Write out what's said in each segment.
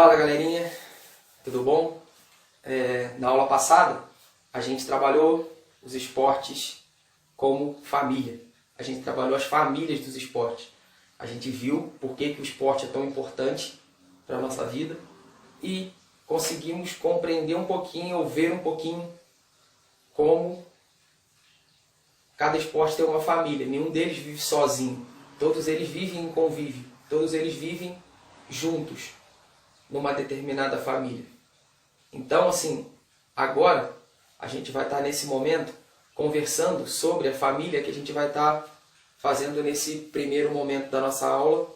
Fala galerinha, tudo bom? Na aula passada a gente trabalhou os esportes como família. A gente trabalhou as famílias dos esportes. A gente viu por que o esporte é tão importante para a nossa vida e conseguimos compreender um pouquinho ou ver um pouquinho como cada esporte tem uma família. Nenhum deles vive sozinho. Todos eles vivem em convívio. Todos eles vivem juntos numa determinada família. Então, assim, agora a gente vai estar nesse momento conversando sobre a família que a gente vai estar fazendo nesse primeiro momento da nossa aula,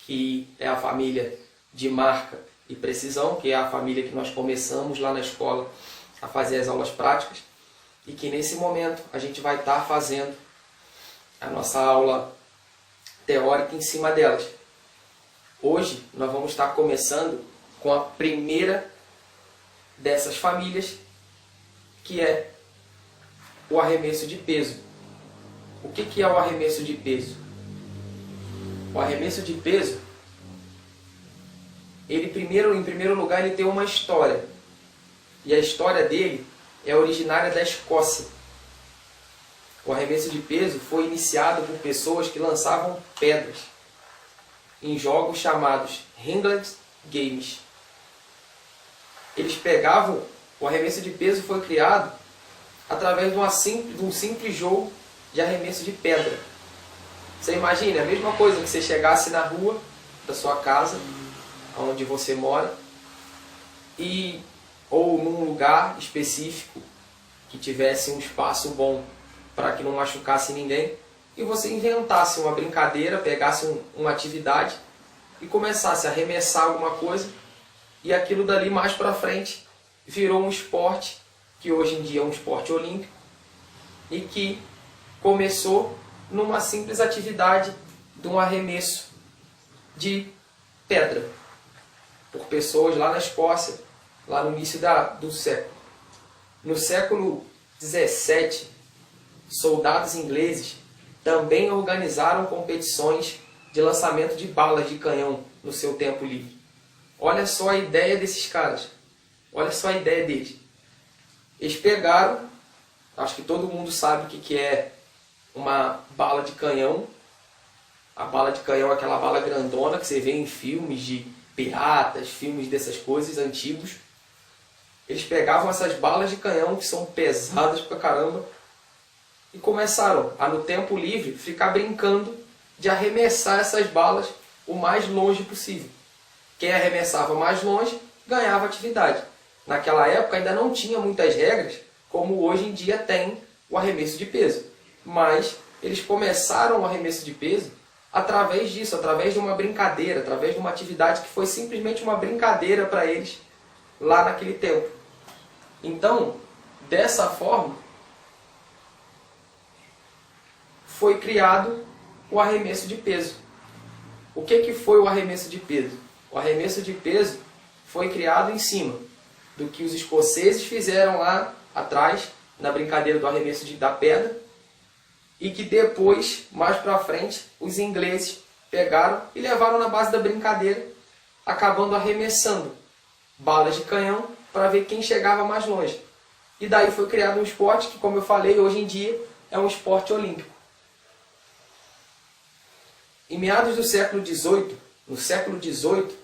que é a família de marca e precisão, que é a família que nós começamos lá na escola a fazer as aulas práticas, e que nesse momento a gente vai estar fazendo a nossa aula teórica em cima delas. Hoje nós vamos estar começando com a primeira dessas famílias, que é o arremesso de peso. O que é o arremesso de peso? O arremesso de peso, em primeiro lugar, ele tem uma história. E a história dele é originária da Escócia. O arremesso de peso foi iniciado por pessoas que lançavam pedras em jogos chamados Ringland Games. Eles pegavam, o arremesso de peso foi criado através de um simples jogo de arremesso de pedra. Você imagina, a mesma coisa que você chegasse na rua da sua casa, onde você mora, ou num lugar específico que tivesse um espaço bom para que não machucasse ninguém, e você inventasse uma brincadeira, pegasse uma atividade e começasse a arremessar alguma coisa, e aquilo dali mais para frente virou um esporte que hoje em dia é um esporte olímpico e que começou numa simples atividade de um arremesso de pedra por pessoas lá na Escócia, lá no início do século. No século XVII, soldados ingleses também organizaram competições de lançamento de balas de canhão no seu tempo livre. Olha só a ideia desses caras. Olha só a ideia deles. Eles pegaram, acho que todo mundo sabe o que é uma bala de canhão. A bala de canhão é aquela bala grandona que você vê em filmes de piratas, filmes dessas coisas antigos. Eles pegavam essas balas de canhão, que são pesadas pra caramba, e começaram a, no tempo livre, ficar brincando de arremessar essas balas o mais longe possível. Quem arremessava mais longe ganhava atividade. Naquela época ainda não tinha muitas regras, como hoje em dia tem o arremesso de peso. Mas eles começaram o arremesso de peso através disso, através de uma brincadeira, através de uma atividade que foi simplesmente uma brincadeira para eles lá naquele tempo. Então, dessa forma, foi criado o arremesso de peso. O que foi o arremesso de peso? O arremesso de peso foi criado em cima do que os escoceses fizeram lá atrás, na brincadeira do arremesso da pedra, e que depois, mais para frente, os ingleses pegaram e levaram na base da brincadeira, acabando arremessando balas de canhão para ver quem chegava mais longe. E daí foi criado um esporte que, como eu falei, hoje em dia é um esporte olímpico. Em meados do século XVIII, no século XVIII,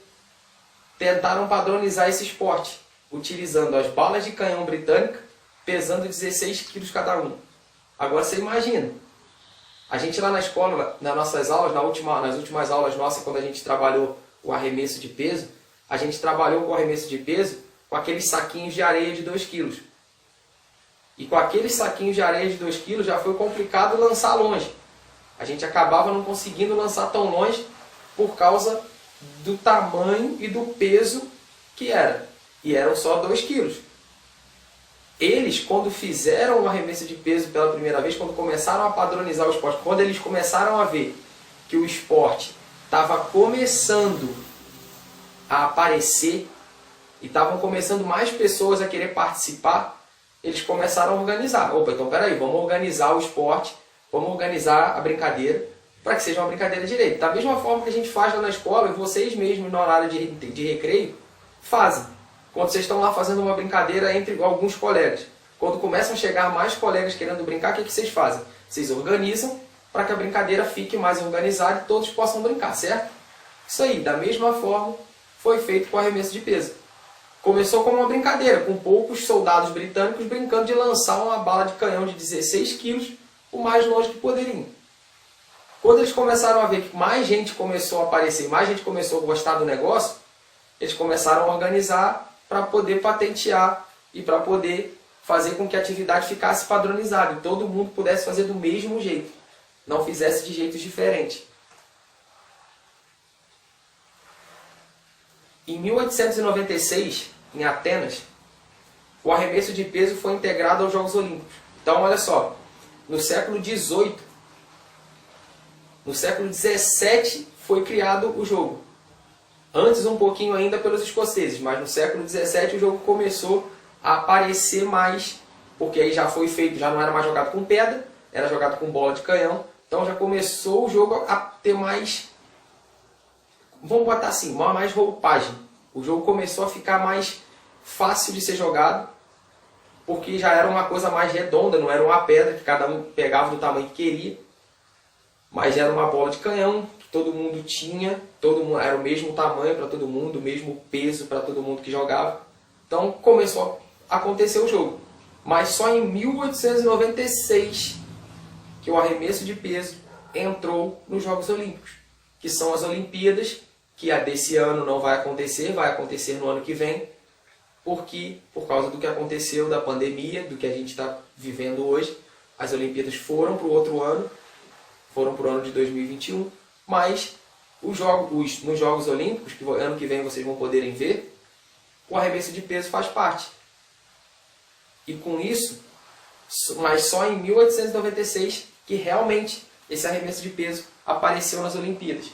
tentaram padronizar esse esporte, utilizando as balas de canhão britânica, pesando 16 quilos cada uma. Agora você imagina, a gente lá na escola, nas nossas aulas, nas últimas aulas nossas, quando a gente trabalhou o arremesso de peso, a gente trabalhou com o arremesso de peso com aqueles saquinhos de areia de 2 quilos. E com aqueles saquinhos de areia de 2 quilos já foi complicado lançar longe. A gente acabava não conseguindo lançar tão longe por causa do tamanho e do peso que era. E eram só 2 quilos. Eles, quando fizeram o arremesso de peso pela primeira vez, quando começaram a padronizar o esporte, quando eles começaram a ver que o esporte estava começando a aparecer e estavam começando mais pessoas a querer participar, eles começaram a organizar. Opa, então peraí, vamos organizar o esporte, vamos organizar a brincadeira, para que seja uma brincadeira direito. Da mesma forma que a gente faz lá na escola, e vocês mesmos na horário de recreio fazem. Quando vocês estão lá fazendo uma brincadeira entre alguns colegas. Quando começam a chegar mais colegas querendo brincar, o que vocês fazem? Vocês organizam para que a brincadeira fique mais organizada e todos possam brincar, certo? Isso aí, da mesma forma, foi feito com o arremesso de peso. Começou como uma brincadeira, com poucos soldados britânicos brincando de lançar uma bala de canhão de 16 quilos o mais longe que poderiam. Quando eles começaram a ver que mais gente começou a aparecer, mais gente começou a gostar do negócio, eles começaram a organizar para poder patentear e para poder fazer com que a atividade ficasse padronizada e todo mundo pudesse fazer do mesmo jeito, não fizesse de jeitos diferentes. Em 1896, em Atenas, o arremesso de peso foi integrado aos Jogos Olímpicos. Então, olha só, no século XVIII, no século XVII foi criado o jogo. Antes um pouquinho ainda pelos escoceses, mas no século XVII o jogo começou a aparecer mais, porque aí já foi feito, já não era mais jogado com pedra, era jogado com bola de canhão, então já começou o jogo a ter mais, vamos botar assim, mais roupagem. O jogo começou a ficar mais fácil de ser jogado, porque já era uma coisa mais redonda, não era uma pedra que cada um pegava do tamanho que queria, mas era uma bola de canhão que todo mundo tinha, todo mundo, era o mesmo tamanho para todo mundo, o mesmo peso para todo mundo que jogava. Então começou a acontecer o jogo. Mas só em 1896 que o arremesso de peso entrou nos Jogos Olímpicos, que são as Olimpíadas, que a desse ano não vai acontecer no ano que vem, porque por causa do que aconteceu da pandemia, do que a gente está vivendo hoje, as Olimpíadas foram para o outro ano, foram para o ano de 2021, mas nos Jogos Olímpicos, que ano que vem vocês vão poderem ver, o arremesso de peso faz parte. E com isso, mas só em 1896 que realmente esse arremesso de peso apareceu nas Olimpíadas.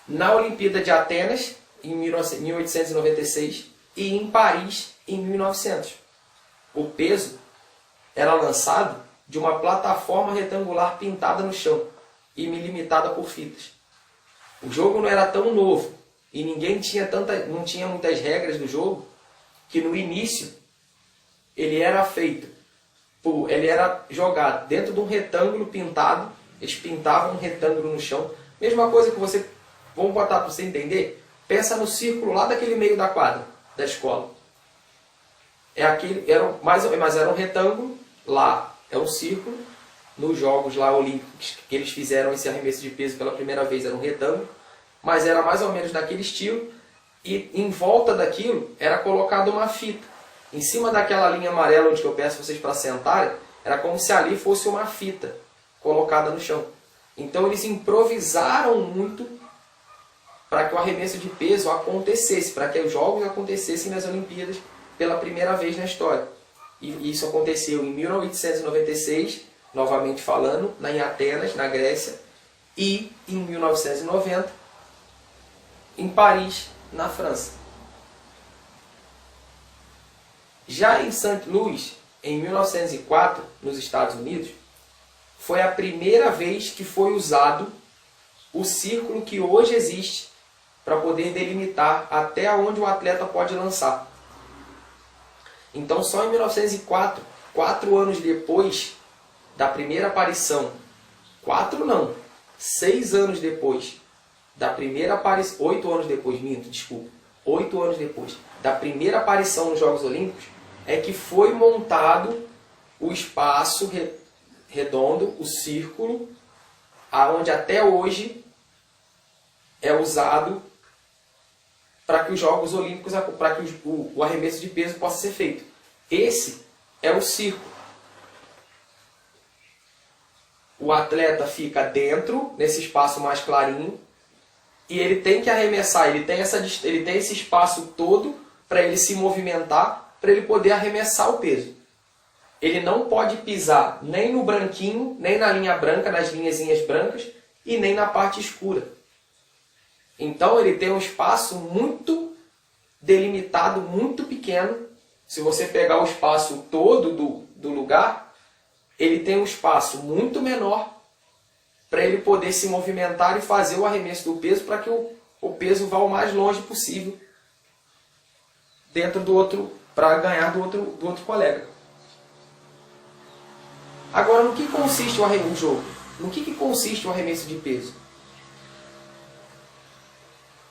Na Olimpíada de Atenas, em 1896, e em Paris, em 1900. O peso era lançado de uma plataforma retangular pintada no chão e limitada por fitas. O jogo não era tão novo e não tinha muitas regras do jogo, que no início ele era jogado dentro de um retângulo pintado. Eles pintavam um retângulo no chão. Mesma coisa que você, vamos botar para você entender, pensa no círculo lá daquele meio da quadra da escola. Mas era um retângulo, lá é um círculo. Nos Jogos lá Olímpicos que eles fizeram esse arremesso de peso pela primeira vez era um retângulo, mas era mais ou menos daquele estilo, e em volta daquilo era colocada uma fita. Em cima daquela linha amarela onde eu peço vocês para sentarem, era como se ali fosse uma fita colocada no chão. Então eles improvisaram muito para que o arremesso de peso acontecesse, para que os jogos acontecessem nas Olimpíadas pela primeira vez na história. E isso aconteceu em 1896, novamente falando, em Atenas, na Grécia, e em 1990, em Paris, na França. Já em St. Louis, em 1904, nos Estados Unidos, foi a primeira vez que foi usado o círculo que hoje existe para poder delimitar até onde o atleta pode lançar. Então, só em 1904, 4 anos depois da primeira aparição, 6 anos depois da primeira aparição, 8 anos depois, 8 anos depois da primeira aparição nos Jogos Olímpicos, é que foi montado o espaço redondo, o círculo, aonde até hoje é usado para que os Jogos Olímpicos, para que o arremesso de peso possa ser feito. Esse é o círculo. O atleta fica dentro, nesse espaço mais clarinho, e ele tem que arremessar, ele tem esse espaço todo para ele se movimentar, para ele poder arremessar o peso. Ele não pode pisar nem no branquinho, nem na linha branca, nas linhazinhas brancas, e nem na parte escura. Então ele tem um espaço muito delimitado, muito pequeno. Se você pegar o espaço todo do lugar, ele tem um espaço muito menor para ele poder se movimentar e fazer o arremesso do peso para que o peso vá o mais longe possível dentro do outro, para ganhar do outro colega. Agora, no que consiste o jogo? No que consiste o arremesso de peso?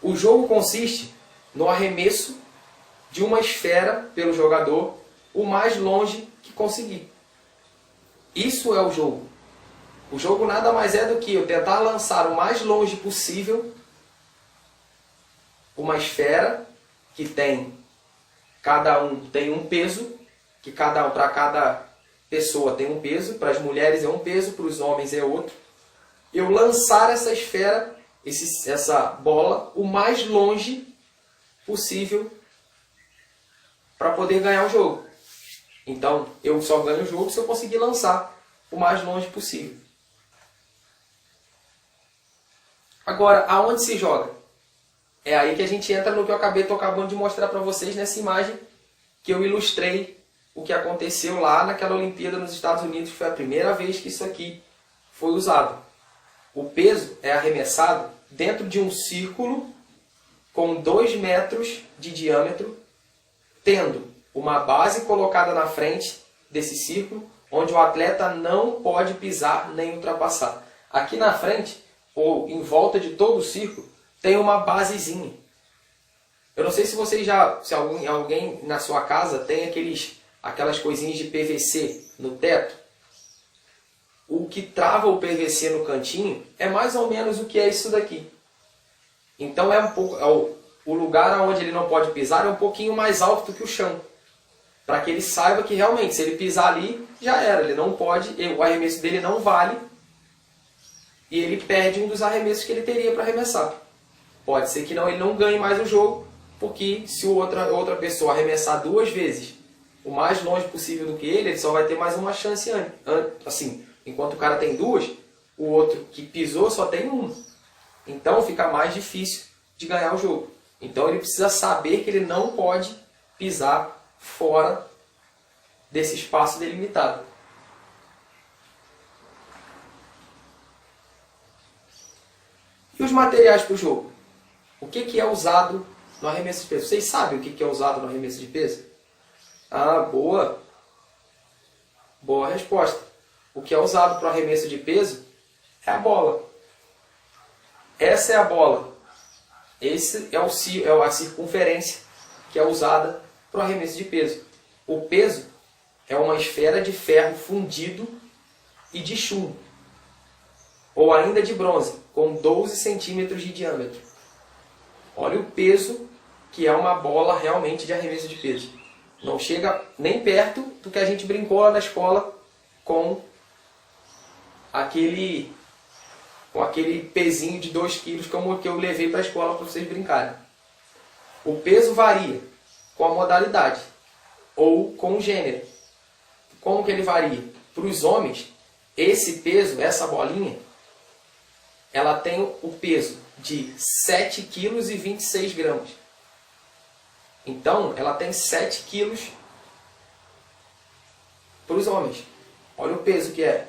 O jogo consiste no arremesso de uma esfera pelo jogador o mais longe que conseguir. Isso é o jogo. O jogo nada mais é do que eu tentar lançar o mais longe possível uma esfera que tem, cada um tem um peso, que para cada pessoa tem um peso, para as mulheres é um peso, para os homens é outro. Eu lançar essa esfera, essa bola, o mais longe possível para poder ganhar o jogo. Então, eu só ganho o jogo se eu conseguir lançar o mais longe possível. Agora, aonde se joga? É aí que a gente entra no que eu acabando de mostrar para vocês nessa imagem que eu ilustrei o que aconteceu lá naquela Olimpíada nos Estados Unidos, que foi a primeira vez que isso aqui foi usado. O peso é arremessado dentro de um círculo com 2 metros de diâmetro, tendo uma base colocada na frente desse círculo, onde o atleta não pode pisar nem ultrapassar. Aqui na frente, ou em volta de todo o círculo, tem uma basezinha. Eu não sei se vocês se alguém na sua casa tem aquelas coisinhas de PVC no teto. O que trava o PVC no cantinho é mais ou menos o que é isso daqui. Então o lugar onde ele não pode pisar é um pouquinho mais alto do que o chão. Para que ele saiba que realmente, se ele pisar ali, já era. Ele não pode, o arremesso dele não vale. E ele perde um dos arremessos que ele teria para arremessar. Pode ser que ele não ganhe mais o jogo, porque se outra pessoa arremessar 2 vezes o mais longe possível do que ele só vai ter mais uma chance assim. Enquanto o cara tem 2, o outro que pisou só tem 1. Então fica mais difícil de ganhar o jogo. Então ele precisa saber que ele não pode pisar fora desse espaço delimitado. E os materiais para o jogo? O que é usado no arremesso de peso? Vocês sabem o que é usado no arremesso de peso? Ah, boa! Boa resposta. O que é usado para o arremesso de peso é a bola. Essa é a bola. Esse é a circunferência que é usada para o arremesso de peso. O peso é uma esfera de ferro fundido e de chumbo, ou ainda de bronze, com 12 centímetros de diâmetro. Olha o peso que é uma bola realmente de arremesso de peso. Não chega nem perto do que a gente brincou lá na escola com aquele pezinho de 2 quilos que eu levei para a escola para vocês brincarem. O peso varia com a modalidade ou com o gênero. Como que ele varia? Para os homens, esse peso, essa bolinha, ela tem o peso de 7,26 kg. Então, ela tem 7 kg para os homens. Olha o peso que é.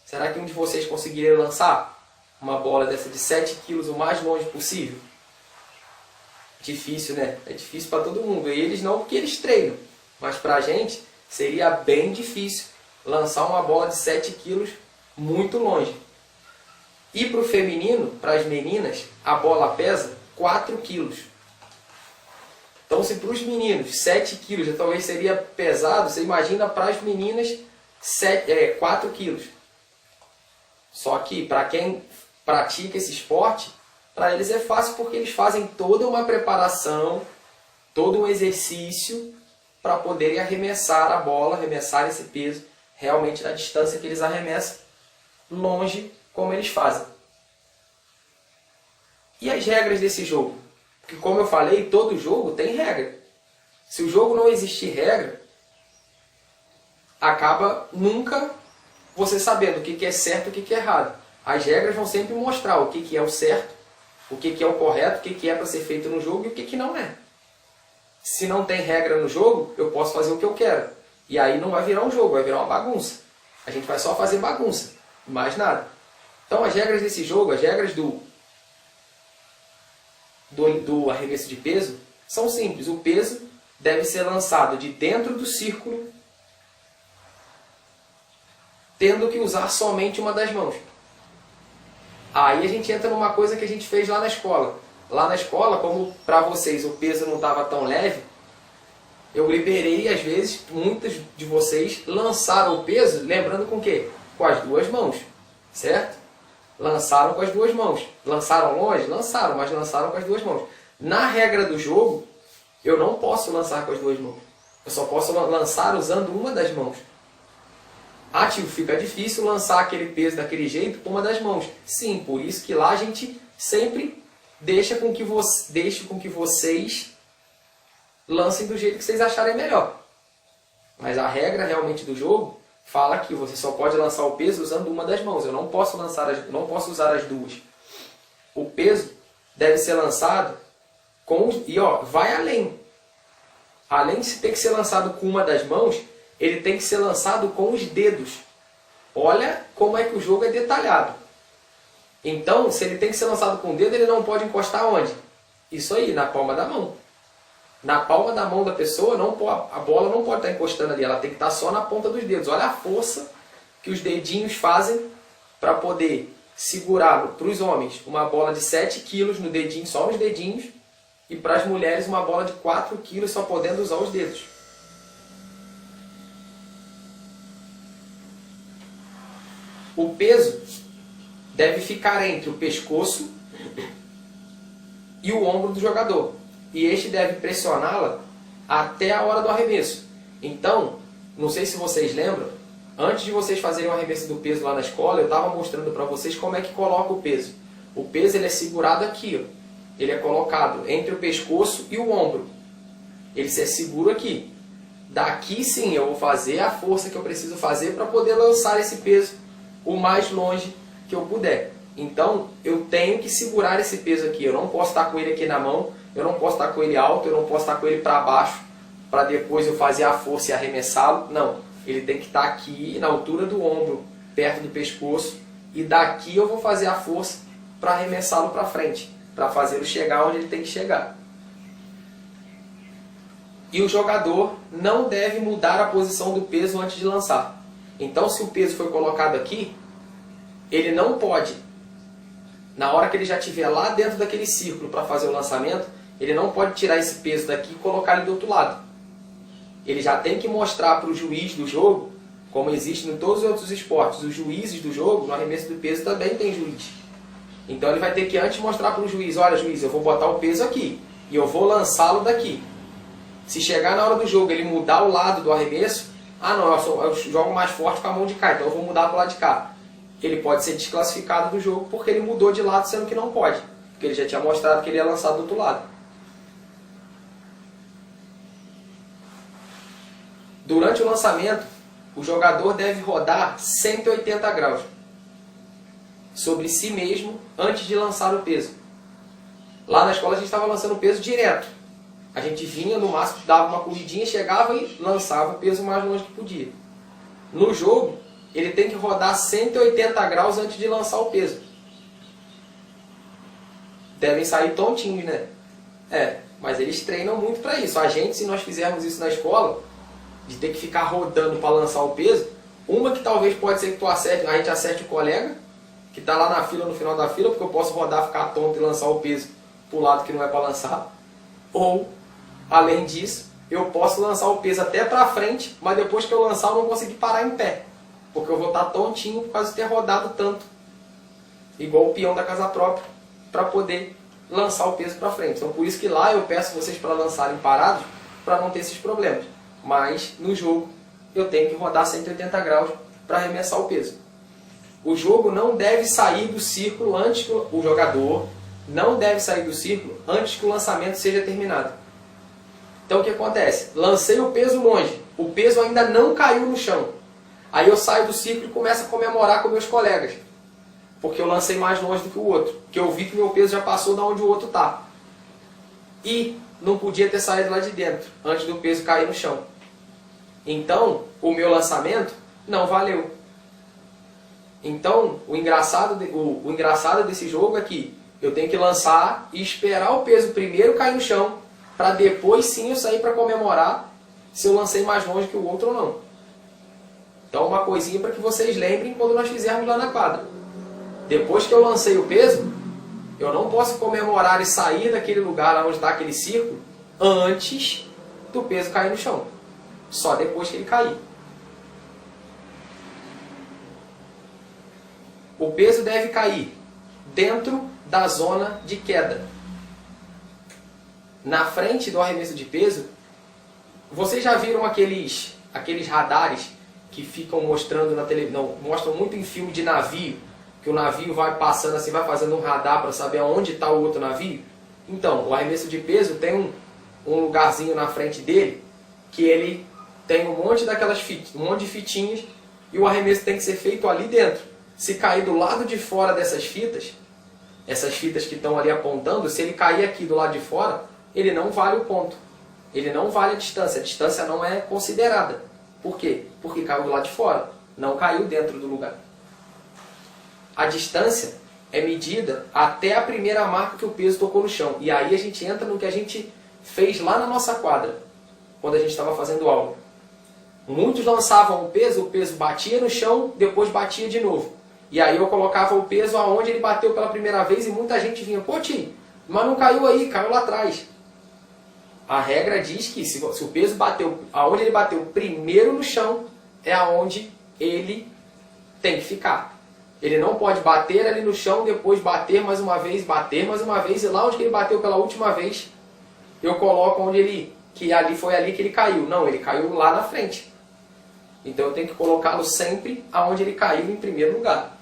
Será que um de vocês conseguiria lançar uma bola dessa de 7 kg o mais longe possível? Difícil, né? É difícil para todo mundo. E eles não, porque eles treinam. Mas para a gente, seria bem difícil lançar uma bola de 7 kg muito longe. E para o feminino, para as meninas, a bola pesa 4 kg. Então, se para os meninos 7 kg talvez seria pesado, você imagina para as meninas 4 kg. Só que para quem pratica esse esporte, para eles é fácil porque eles fazem toda uma preparação, todo um exercício para poderem arremessar a bola, arremessar esse peso realmente na distância que eles arremessam, longe como eles fazem. E as regras desse jogo? Porque como eu falei, todo jogo tem regra. Se o jogo não existir regra, acaba nunca você sabendo o que é certo e o que é errado. As regras vão sempre mostrar o que é o certo, o que é o correto, o que é para ser feito no jogo e o que não é. Se não tem regra no jogo, eu posso fazer o que eu quero. E aí não vai virar um jogo, vai virar uma bagunça. A gente vai só fazer bagunça, mais nada. Então as regras desse jogo, as regras do arremesso de peso, são simples. O peso deve ser lançado de dentro do círculo, tendo que usar somente uma das mãos. Aí a gente entra numa coisa que a gente fez lá na escola. Lá na escola, como para vocês o peso não estava tão leve, eu liberei, às vezes, muitos de vocês lançaram o peso, lembrando com o quê? Com as duas mãos, certo? Lançaram com as duas mãos. Lançaram longe? Lançaram, mas lançaram com as duas mãos. Na regra do jogo, eu não posso lançar com as duas mãos. Eu só posso lançar usando uma das mãos. Ah, tio, fica difícil lançar aquele peso daquele jeito com uma das mãos. Sim, por isso que lá a gente sempre deixa com que vocês lancem do jeito que vocês acharem melhor. Mas a regra realmente do jogo fala que você só pode lançar o peso usando uma das mãos. Eu não posso usar as duas. O peso deve ser lançado com... E ó, vai além. Além de ter que ser lançado com uma das mãos, ele tem que ser lançado com os dedos. Olha como é que o jogo é detalhado. Então, se ele tem que ser lançado com o dedo, ele não pode encostar onde? Isso aí, na palma da mão. Na palma da mão da pessoa, a bola não pode estar encostando ali, ela tem que estar só na ponta dos dedos. Olha a força que os dedinhos fazem para poder segurar, para os homens, uma bola de 7 quilos no dedinho, só nos dedinhos, e para as mulheres uma bola de 4 quilos só podendo usar os dedos. O peso deve ficar entre o pescoço e o ombro do jogador. E este deve pressioná-la até a hora do arremesso. Então, não sei se vocês lembram, antes de vocês fazerem o arremesso do peso lá na escola, eu estava mostrando para vocês como é que coloca o peso. O peso ele é segurado aqui, ó. Ele é colocado entre o pescoço e o ombro. Ele se segura aqui. Daqui sim eu vou fazer a força que eu preciso fazer para poder lançar esse peso o mais longe que eu puder. Então, eu tenho que segurar esse peso aqui. Eu não posso estar com ele aqui na mão, eu não posso estar com ele alto, eu não posso estar com ele para baixo, para depois eu fazer a força e arremessá-lo. Não, ele tem que estar aqui na altura do ombro, perto do pescoço, e daqui eu vou fazer a força para arremessá-lo para frente, para fazê-lo chegar onde ele tem que chegar. E o jogador não deve mudar a posição do peso antes de lançar. Então, se o peso foi colocado aqui, ele não pode, na hora que ele já estiver lá dentro daquele círculo para fazer o lançamento, ele não pode tirar esse peso daqui e colocar ele do outro lado. Ele já tem que mostrar para o juiz do jogo, como existe em todos os outros esportes, os juízes do jogo, no arremesso do peso também tem juiz. Então ele vai ter que antes mostrar para o juiz, olha juiz, eu vou botar o peso aqui e eu vou lançá-lo daqui. Se chegar na hora do jogo ele mudar o lado do arremesso, ah não, eu jogo mais forte com a mão de cá, então eu vou mudar para o lado de cá. Ele pode ser desclassificado do jogo porque ele mudou de lado, sendo que não pode. Porque ele já tinha mostrado que ele ia lançar do outro lado. Durante o lançamento, o jogador deve rodar 180 graus sobre si mesmo antes de lançar o peso. Lá na escola a gente estava lançando o peso direto. A gente vinha, no máximo, dava uma corridinha, chegava e lançava o peso o mais longe que podia. No jogo, ele tem que rodar 180 graus antes de lançar o peso. Devem sair tontinhos, né? Mas eles treinam muito para isso. A gente, se nós fizermos isso na escola, de ter que ficar rodando para lançar o peso, uma que talvez pode ser que a gente acerte o colega, que está lá na fila, no final da fila, porque eu posso rodar, ficar tonto e lançar o peso para o lado que não é para lançar. Ou, além disso, eu posso lançar o peso até para frente, mas depois que eu lançar eu não conseguir parar em pé. Porque eu vou estar tontinho por causa de ter rodado tanto, igual o peão da casa própria, para poder lançar o peso para frente. Então por isso que lá eu peço vocês para lançarem parados, para não ter esses problemas. Mas no jogo eu tenho que rodar 180 graus para arremessar o peso. O jogo não deve sair do círculo antes que o jogador não deve sair do círculo antes que o lançamento seja terminado. Então o que acontece? Lancei o peso longe, o peso ainda não caiu no chão. Aí eu saio do círculo e começo a comemorar com meus colegas. Porque eu lancei mais longe do que o outro. Porque eu vi que meu peso já passou de onde o outro está. E não podia ter saído lá de dentro, antes do peso cair no chão. Então, o meu lançamento não valeu. Então, o engraçado desse jogo é que eu tenho que lançar e esperar o peso primeiro cair no chão, para depois sim eu sair para comemorar se eu lancei mais longe que o outro ou não. Então, uma coisinha para que vocês lembrem quando nós fizermos lá na quadra. Depois que eu lancei o peso, eu não posso comemorar e sair daquele lugar onde está aquele círculo antes do peso cair no chão. Só depois que ele cair. O peso deve cair dentro da zona de queda. Na frente do arremesso de peso, vocês já viram aqueles radares que ficam mostrando na televisão, mostram muito em filme de navio, que o navio vai passando assim, vai fazendo um radar para saber onde está o outro navio? Então, o arremesso de peso tem um lugarzinho na frente dele, que ele tem um monte de fitinhas, e o arremesso tem que ser feito ali dentro. Se cair do lado de fora dessas fitas, essas fitas que estão ali apontando, se ele cair aqui do lado de fora, ele não vale o ponto. Ele não vale a distância não é considerada. Por quê? Porque caiu do lado de fora, não caiu dentro do lugar. A distância é medida até a primeira marca que o peso tocou no chão. E aí a gente entra no que a gente fez lá na nossa quadra, quando a gente estava fazendo aula. Muitos lançavam o peso batia no chão, depois batia de novo. E aí eu colocava o peso aonde ele bateu pela primeira vez e muita gente vinha, pô tio, mas não caiu aí, caiu lá atrás. A regra diz que se o peso bateu, aonde ele bateu primeiro no chão, é aonde ele tem que ficar. Ele não pode bater ali no chão, depois bater mais uma vez, e lá onde ele bateu pela última vez, eu coloco onde foi ali que ele caiu. Não, ele caiu lá na frente. Então eu tenho que colocá-lo sempre aonde ele caiu em primeiro lugar.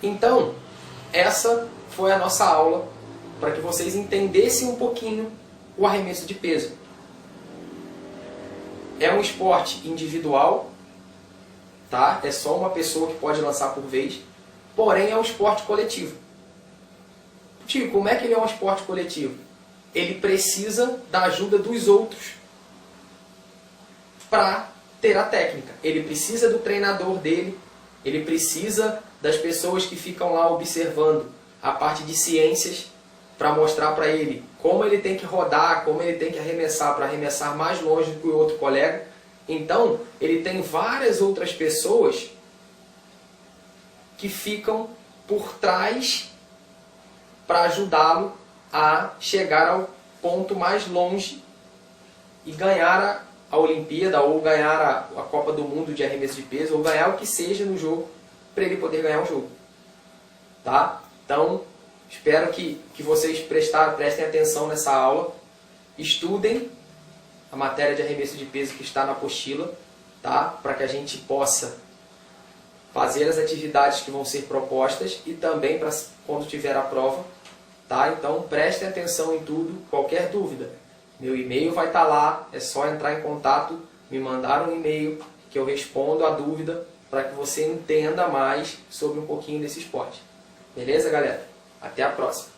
Então, essa foi a nossa aula para que vocês entendessem um pouquinho o arremesso de peso. É um esporte individual, tá? É só uma pessoa que pode lançar por vez, porém é um esporte coletivo. Tio, como é que ele é um esporte coletivo? Ele precisa da ajuda dos outros para ter a técnica. Ele precisa do treinador dele, ele precisa das pessoas que ficam lá observando a parte de ciências para mostrar para ele como ele tem que rodar, como ele tem que arremessar para arremessar mais longe do que o outro colega. Então, ele tem várias outras pessoas que ficam por trás para ajudá-lo a chegar ao ponto mais longe e ganhar a Olimpíada, ou ganhar a Copa do Mundo de arremesso de peso, ou ganhar o que seja no jogo, para ele poder ganhar o jogo. Tá? Então, espero que vocês prestem atenção nessa aula, estudem a matéria de arremesso de peso que está na apostila, tá? Para que a gente possa fazer as atividades que vão ser propostas e também para quando tiver a prova. Tá? Então prestem atenção em tudo, qualquer dúvida. Meu e-mail vai estar lá, é só entrar em contato, me mandar um e-mail que eu respondo a dúvida para que você entenda mais sobre um pouquinho desse esporte. Beleza, galera? Até a próxima!